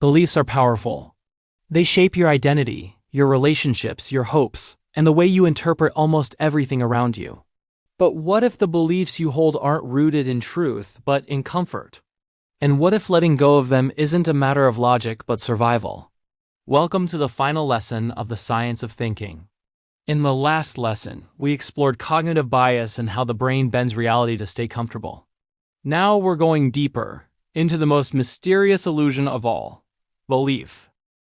Beliefs are powerful. They shape your identity, your relationships, your hopes, and the way you interpret almost everything around you. But what if the beliefs you hold aren't rooted in truth, but in comfort? And what if letting go of them isn't a matter of logic, but survival? Welcome to the final lesson of the science of thinking. In the last lesson, we explored cognitive bias and how the brain bends reality to stay comfortable. Now we're going deeper, into the most mysterious illusion of all, belief.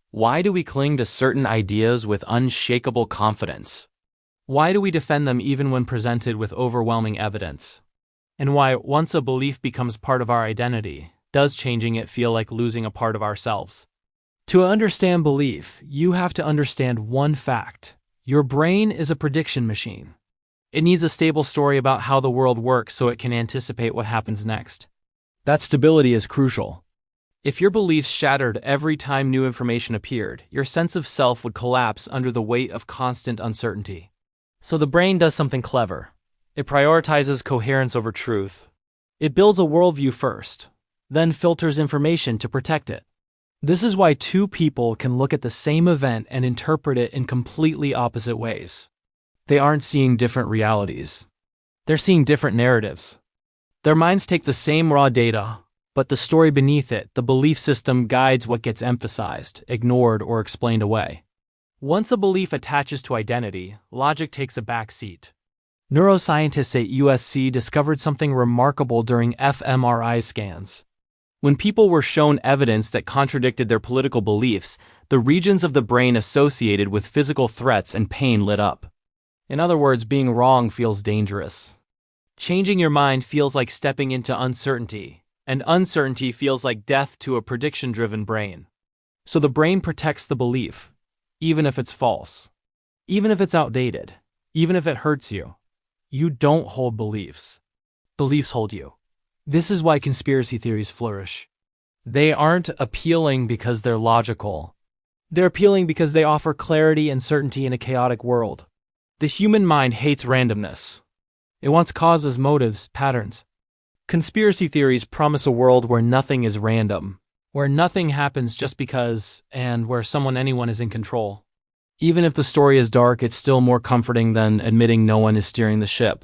Why do we cling to certain ideas with unshakable confidence? Why do we defend them even when presented with overwhelming evidence? And why, once a belief becomes part of our identity, does changing it feel like losing a part of ourselves? To understand belief, you have to understand one fact. Your brain is a prediction machine. It needs a stable story about how the world works so it can anticipate what happens next. That stability is crucial. If your beliefs shattered every time new information appeared, your sense of self would collapse under the weight of constant uncertainty. So the brain does something clever. It prioritizes coherence over truth. It builds a worldview first, then filters information to protect it. This is why two people can look at the same event and interpret it in completely opposite ways. They aren't seeing different realities. They're seeing different narratives. Their minds take the same raw data, but the story beneath it, the belief system, guides what gets emphasized, ignored, or explained away. Once a belief attaches to identity, logic takes a back seat. Neuroscientists at USC discovered something remarkable during fMRI scans. When people were shown evidence that contradicted their political beliefs, the regions of the brain associated with physical threats and pain lit up. In other words, being wrong feels dangerous. Changing your mind feels like stepping into uncertainty, and uncertainty feels like death to a prediction-driven brain. So the brain protects the belief, even if it's false, even if it's outdated, even if it hurts you. You don't hold beliefs. Beliefs hold you. This is why conspiracy theories flourish. They aren't appealing because they're logical. They're appealing because they offer clarity and certainty in a chaotic world. The human mind hates randomness. It wants causes, motives, patterns. Conspiracy theories promise a world where nothing is random, where nothing happens just because, and where anyone is in control. Even if the story is dark, it's still more comforting than admitting no one is steering the ship.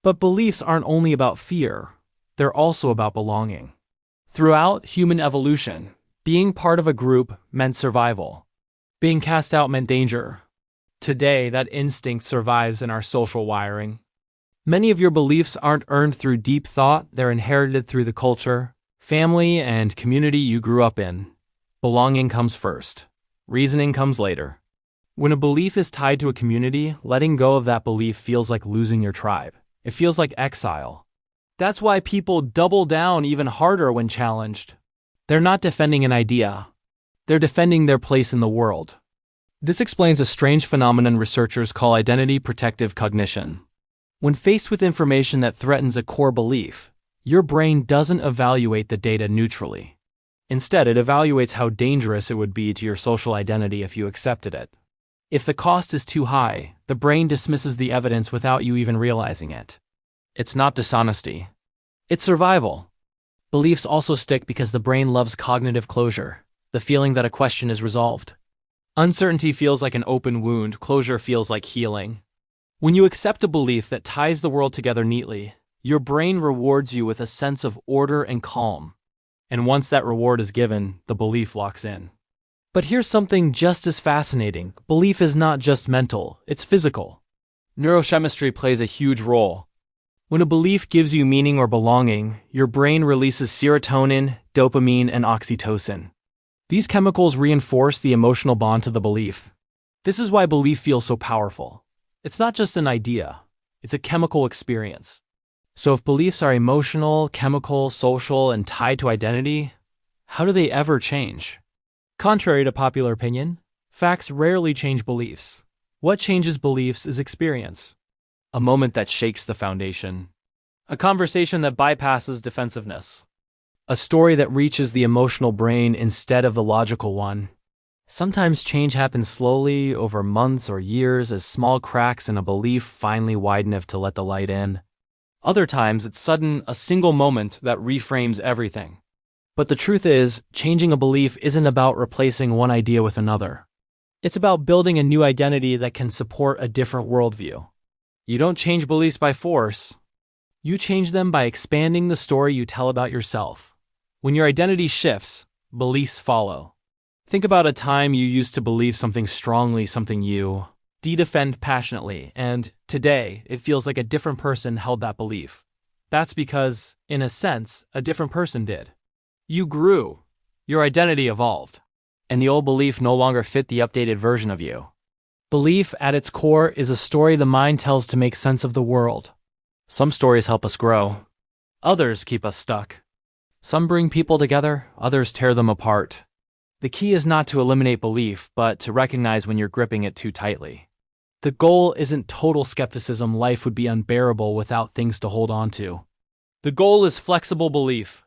But beliefs aren't only about fear. They're also about belonging. Throughout human evolution, being part of a group meant survival. Being cast out meant danger. Today, that instinct survives in our social wiring. Many of your beliefs aren't earned through deep thought, they're inherited through the culture, family, and community you grew up in. Belonging comes first. Reasoning comes later. When a belief is tied to a community, letting go of that belief feels like losing your tribe. It feels like exile. That's why people double down even harder when challenged. They're not defending an idea. They're defending their place in the world. This explains a strange phenomenon researchers call identity protective cognition. When faced with information that threatens a core belief, your brain doesn't evaluate the data neutrally. Instead, it evaluates how dangerous it would be to your social identity if you accepted it. If the cost is too high, the brain dismisses the evidence without you even realizing it. It's not dishonesty. It's survival. Beliefs also stick because the brain loves cognitive closure, the feeling that a question is resolved. Uncertainty feels like an open wound, closure feels like healing. When you accept a belief that ties the world together neatly, your brain rewards you with a sense of order and calm. And once that reward is given, the belief locks in. But here's something just as fascinating. Belief is not just mental, it's physical. Neurochemistry plays a huge role. When a belief gives you meaning or belonging, your brain releases serotonin, dopamine, and oxytocin. These chemicals reinforce the emotional bond to the belief. This is why belief feels so powerful. It's not just an idea, it's a chemical experience. So if beliefs are emotional, chemical, social, and tied to identity, how do they ever change? Contrary to popular opinion, facts rarely change beliefs. What changes beliefs is experience. A moment that shakes the foundation. A conversation that bypasses defensiveness. A story that reaches the emotional brain instead of the logical one. Sometimes change happens slowly, over months or years, as small cracks in a belief finally widen enough to let the light in. Other times it's sudden, a single moment that reframes everything. But the truth is, changing a belief isn't about replacing one idea with another. It's about building a new identity that can support a different worldview. You don't change beliefs by force. You change them by expanding the story you tell about yourself. When your identity shifts, beliefs follow. Think about a time you used to believe something strongly, something you defend passionately, and today it feels like a different person held that belief. That's because, in a sense, a different person did. You grew. Your identity evolved. And the old belief no longer fit the updated version of you. Belief, at its core, is a story the mind tells to make sense of the world. Some stories help us grow. Others keep us stuck. Some bring people together, others tear them apart. The key is not to eliminate belief, but to recognize when you're gripping it too tightly. The goal isn't total skepticism. Life would be unbearable without things to hold on to. The goal is flexible belief.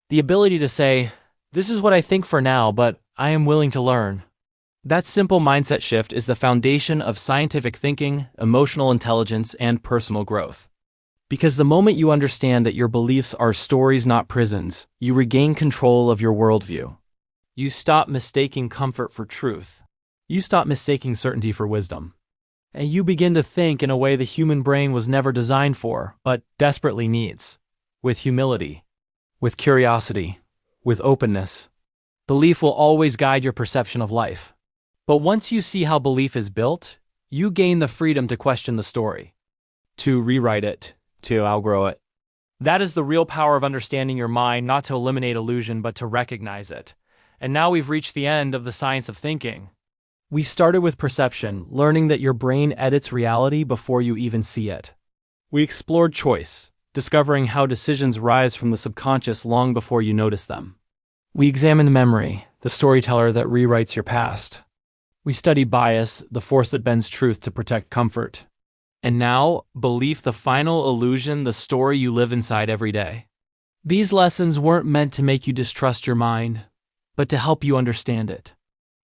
The ability to say, this is what I think for now, but I am willing to learn. That simple mindset shift is the foundation of scientific thinking, emotional intelligence, and personal growth. Because the moment you understand that your beliefs are stories, not prisons, you regain control of your worldview. You stop mistaking comfort for truth. You stop mistaking certainty for wisdom. And you begin to think in a way the human brain was never designed for, but desperately needs. With humility, with curiosity, with openness. Belief will always guide your perception of life. But once you see how belief is built, you gain the freedom to question the story, to rewrite it, to outgrow it. That is the real power of understanding your mind, not to eliminate illusion, but to recognize it. And now we've reached the end of the science of thinking. We started with perception, learning that your brain edits reality before you even see it. We explored choice, discovering how decisions rise from the subconscious long before you notice them. We examined memory, the storyteller that rewrites your past. We studied bias, the force that bends truth to protect comfort. And now, belief, the final illusion, the story you live inside every day. These lessons weren't meant to make you distrust your mind, but to help you understand it.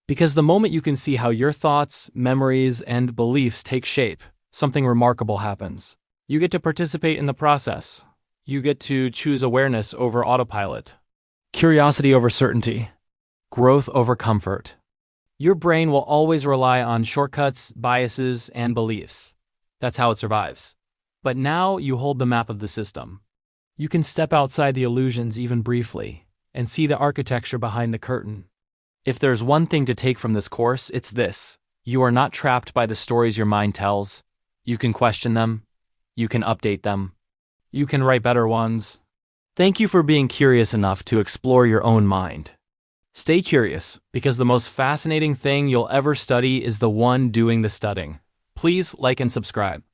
Because the moment you can see how your thoughts, memories, and beliefs take shape, something remarkable happens. You get to participate in the process. You get to choose awareness over autopilot, curiosity over certainty, growth over comfort. Your brain will always rely on shortcuts, biases, and beliefs. That's how it survives. But now you hold the map of the system. You can step outside the illusions even briefly and see the architecture behind the curtain. If there's one thing to take from this course, it's this. You are not trapped by the stories your mind tells. You can question them. You can update them. You can write better ones. Thank you for being curious enough to explore your own mind. Stay curious, because the most fascinating thing you'll ever study is the one doing the studying. Please like and subscribe.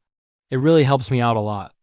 It really helps me out a lot.